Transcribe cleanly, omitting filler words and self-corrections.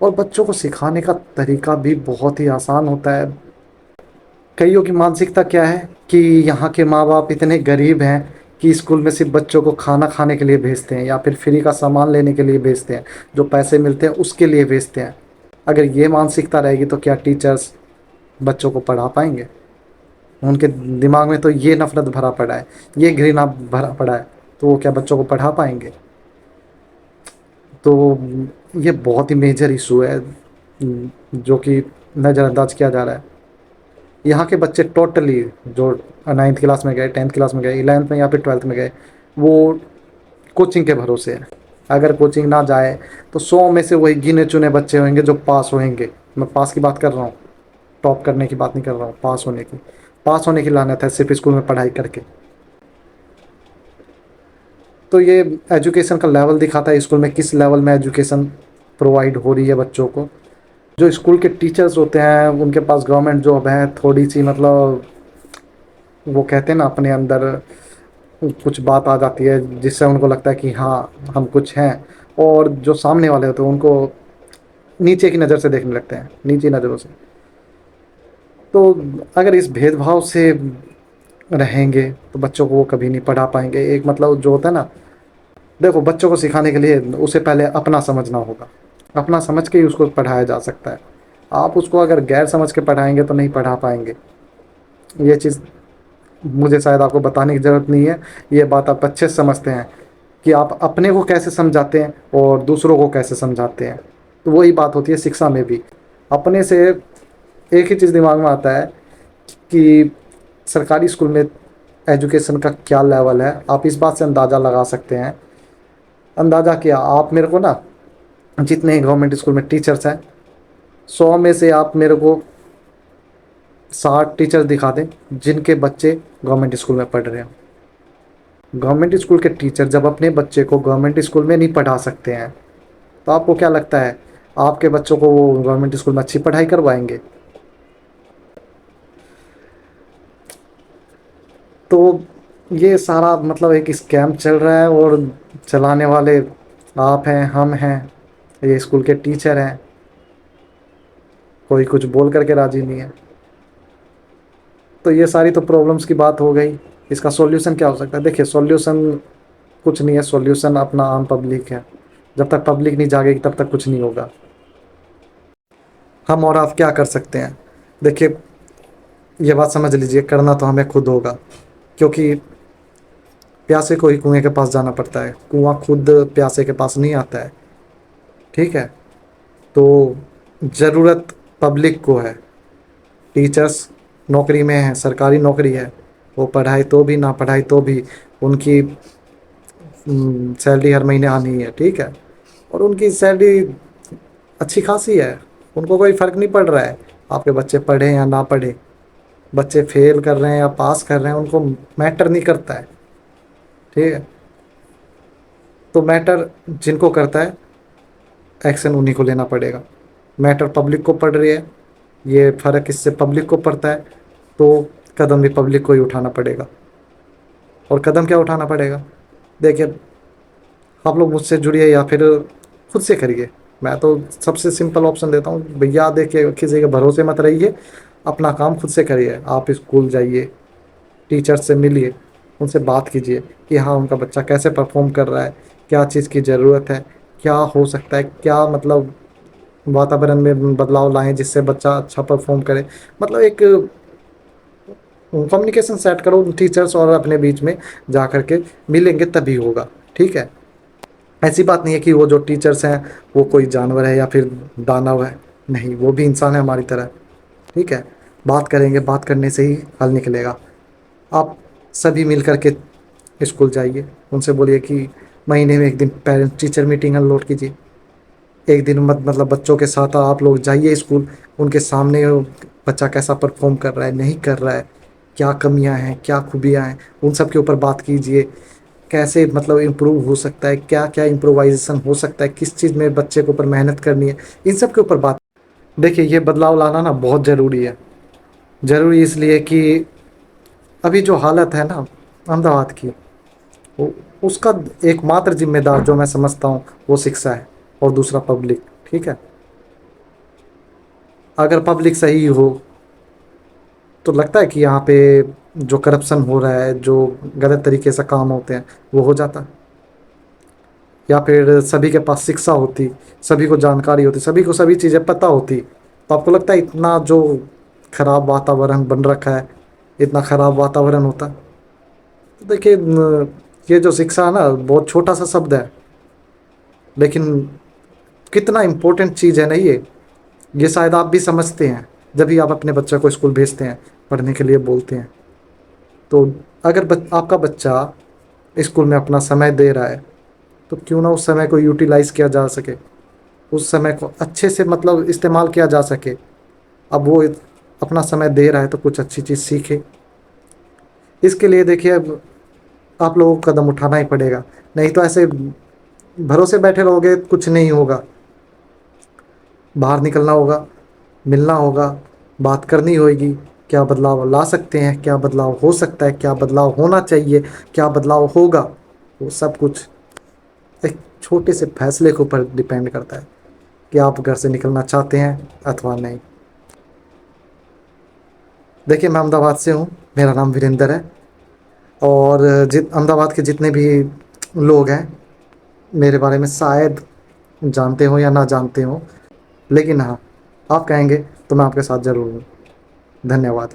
اور بچوں کو سکھانے کا طریقہ بھی بہت ہی آسان ہوتا ہے. کئیوں کی مانسکتا کیا ہے کہ یہاں کے ماں باپ اتنے غریب ہیں کہ اسکول میں صرف بچوں کو کھانا کھانے کے لیے بھیجتے ہیں یا پھر فری کا سامان لینے کے لیے بھیجتے ہیں. جو پیسے ملتے ہیں اس کے لیے بھیجتے ہیں. اگر یہ مانسکتا رہے گی تو کیا ٹیچرس بچوں کو پڑھا پائیں گے؟ ان کے دماغ میں تو یہ نفرت بھرا پڑا ہے, یہ گھرنا بھرا پڑا ہے, تو وہ کیا بچوں کو پڑھا پائیں گے؟ تو یہ بہت ہی میجر ایشو ہے جو کہ نظر انداز کیا جا رہا ہے. یہاں کے بچے ٹوٹلی جو 9th کلاس میں گئے, 10th کلاس میں گئے, 11th میں یا پھر 12th میں گئے, وہ کوچنگ کے بھروسے ہیں. اگر کوچنگ نہ جائے تو 100 میں سے وہی گنے چنے بچے ہوئیں گے جو پاس ہوئیں گے. میں پاس کی بات کر رہا ہوں, ٹاپ کرنے کی بات نہیں کر رہا ہوں, پاس ہونے کی. پاس ہونے کی لانت ہے صرف اسکول میں پڑھائی کر کے. تو یہ ایجوکیشن کا لیول دکھاتا ہے اسکول میں کس لیول میں ایجوکیشن پرووائڈ ہو رہی ہے بچوں کو. جو اسکول کے ٹیچرس ہوتے ہیں ان کے پاس گورنمنٹ جاب ہے, تھوڑی سی مطلب وہ کہتے ہیں نا اپنے اندر کچھ بات آ جاتی ہے جس سے ان کو لگتا ہے کہ ہاں ہم کچھ ہیں, اور جو سامنے والے ہوتے ہیں ان کو نیچے کی نظر سے دیکھنے لگتے ہیں, نیچی نظروں سے. تو اگر اس بھید بھاؤ سے رہیں گے تو بچوں کو وہ کبھی نہیں پڑھا پائیں گے. ایک مطلب جو ہوتا ہے نا, دیکھو بچوں کو سکھانے کے لیے اسے پہلے اپنا سمجھنا ہوگا, اپنا سمجھ کے ہی اس کو پڑھایا جا سکتا ہے. آپ اس کو اگر غیر سمجھ کے پڑھائیں گے تو نہیں پڑھا پائیں گے. یہ چیز مجھے شاید آپ کو بتانے کی ضرورت نہیں ہے, یہ بات آپ اچھے سے سمجھتے ہیں کہ آپ اپنے کو کیسے سمجھاتے ہیں اور دوسروں کو کیسے سمجھاتے ہیں. تو وہی بات ہوتی ہے شکشا میں بھی. اپنے سے ایک ہی چیز دماغ میں آتا ہے کہ سرکاری اسکول میں ایجوکیشن کا کیا لیول ہے. آپ اس بات سے اندازہ لگا سکتے ہیں, اندازہ کیا آپ میرے کو نا جتنے گورنمنٹ اسکول میں ٹیچرس ہیں 100 میں سے آپ میرے کو 60 ٹیچر دکھا دیں جن کے بچے گورنمنٹ اسکول میں پڑھ رہے ہیں. گورنمنٹ اسکول کے ٹیچر جب اپنے بچے کو گورنمنٹ اسکول میں نہیں پڑھا سکتے ہیں تو آپ کو کیا لگتا ہے آپ کے بچوں کو وہ گورنمنٹ اسکول میں اچھی پڑھائی کروائیں گے؟ تو یہ سارا مطلب ایک اسکیم چل رہا ہے, اور چلانے والے آپ ہیں, ہم ہیں, یہ اسکول کے ٹیچر ہیں. کوئی کچھ بول کر کے راضی نہیں ہے. تو یہ ساری تو پرابلمس کی بات ہو گئی. اس کا سولوشن کیا ہو سکتا ہے؟ دیکھیے سولوشن کچھ نہیں ہے, سولوشن اپنا عام پبلک ہے. جب تک پبلک نہیں جاگے گی تب تک کچھ نہیں ہوگا. ہم اور آپ کیا کر سکتے ہیں؟ دیکھیے یہ بات سمجھ لیجئے, کرنا تو ہمیں خود ہوگا, کیونکہ پیاسے کو ہی کنویں کے پاس جانا پڑتا ہے, کنواں خود پیاسے کے پاس نہیں آتا ہے. ٹھیک ہے, تو ضرورت پبلک کو ہے. ٹیچرس نوکری میں ہیں, سرکاری نوکری ہے, وہ پڑھائی تو بھی نہ پڑھائی تو بھی ان کی سیلری ہر مہینے آنی ہے. ٹھیک ہے, اور ان کی سیلری اچھی خاصی ہے, ان کو کوئی فرق نہیں پڑ رہا ہے آپ کے بچے پڑھیں یا نہ پڑھیں. بچے فیل کر رہے ہیں یا پاس کر رہے ہیں ان کو میٹر نہیں کرتا ہے. ٹھیک ہے, تو میٹر جن کو کرتا ہے ایکشن انہیں کو لینا پڑے گا. میٹر پبلک کو پڑ رہی ہے, یہ فرق اس سے پبلک کو پڑتا ہے, تو قدم بھی پبلک کو ہی اٹھانا پڑے گا. اور قدم کیا اٹھانا پڑے گا؟ دیکھیے آپ لوگ مجھ سے جڑیے یا پھر خود سے کریے. میں تو سب سے سمپل آپشن دیتا ہوں, بھیا دیکھیے کسی کے بھروسے مت رہیے, اپنا کام خود سے کریے. آپ اسکول جائیے, ٹیچر سے ملیے, ان سے بات کیجیے کہ ہاں ان کا بچہ کیسے پرفارم کر رہا ہے, کیا چیز کی ضرورت ہے, کیا ہو سکتا ہے, کیا مطلب واتاورن میں بدلاؤ لائیں جس سے بچہ اچھا پرفارم کرے. مطلب ایک کمیونیکیشن سیٹ کرو ٹیچرس اور اپنے بیچ میں, جا کر کے ملیں گے تبھی ہوگا. ٹھیک ہے, ایسی بات نہیں ہے کہ وہ جو ٹیچرس ہیں وہ کوئی جانور ہے یا پھر دانو ہے, نہیں, وہ بھی انسان ہے ہماری طرح. ٹھیک ہے, بات کریں گے, بات کرنے سے ہی حل نکلے گا. آپ سبھی مل کر کے اسکول جائیے, ان سے بولیے کہ مہینے میں ایک دن پیرنٹ ٹیچر میٹنگ انلوڈ کیجیے. ایک دن مطلب بچوں کے ساتھ آپ لوگ جائیے اسکول, ان کے سامنے بچہ کیسا پرفارم کر رہا ہے, نہیں کر رہا ہے, کیا کمیاں ہیں, کیا خوبیاں ہیں, ان سب کے اوپر بات کیجیے. کیسے مطلب امپروو ہو سکتا ہے, کیا کیا امپرووائزیشن ہو سکتا ہے, کس چیز میں بچے کے اوپر محنت کرنی ہے, ان سب کے اوپر بات. دیکھیے یہ بدلاؤ لانا نا بہت ضروری ہے. ضروری اس لیے کہ ابھی جو حالت ہے نا احمدآباد کی, اس کا ایک ماتر ذمہ دار جو میں سمجھتا ہوں وہ شکشا ہے, اور دوسرا پبلک. ٹھیک ہے, اگر پبلک صحیح ہو تو لگتا ہے کہ یہاں پہ جو کرپشن ہو رہا ہے، جو غلط طریقے سے کام ہوتے ہیں، وہ ہو جاتا. یا پھر سبھی کے پاس شکشا ہوتی، سبھی کو جانکاری ہوتی، سبھی کو سبھی چیزیں پتہ ہوتی، تو آپ کو لگتا ہے اتنا جو خراب واتاورن بن رکھا ہے، اتنا خراب واتاورن ہوتا؟ تو دیکھیے، یہ جو شکشا ہے نا، بہت چھوٹا سا شبد ہے، لیکن کتنا امپورٹنٹ چیز ہے نا یہ شاید آپ بھی سمجھتے ہیں جبھی آپ اپنے بچہ کو اسکول بھیجتے ہیں، پڑھنے کے لیے بولتے ہیں. تو اگر آپ کا بچہ اسکول میں اپنا سمے دے رہا ہے تو کیوں نہ اس سمے کو یوٹیلائز کیا جا سکے، اس سمے کو اچھے سے مطلب استعمال کیا جا سکے. اب وہ اپنا سمے دے رہا ہے تو کچھ اچھی چیز سیکھے. اس کے لیے دیکھیے، اب آپ لوگوں کو قدم اٹھانا ہی پڑے گا، نہیں تو ایسے بھروسے بیٹھے رہو گے کچھ نہیں ہوگا. باہر نکلنا ہوگا، ملنا ہوگا، بات کرنی ہوئے گی. کیا بدلاؤ لا سکتے ہیں، کیا بدلاؤ ہو سکتا ہے، کیا بدلاؤ ہونا چاہیے، کیا بدلاؤ ہوگا، وہ سب کچھ ایک چھوٹے سے فیصلے کے اوپر ڈیپینڈ کرتا ہے کہ آپ گھر سے نکلنا چاہتے ہیں اتوا نہیں. دیکھیے، میں احمد آباد سے ہوں، میرا نام وریندر ہے. اور احمد آباد کے جتنے بھی لوگ ہیں میرے بارے میں شاید جانتے ہوں یا نہ جانتے ہوں، لیکن ہاں، آپ کہیں گے تو میں آپ کے ساتھ ضرور ہوں. دھنیہ واد.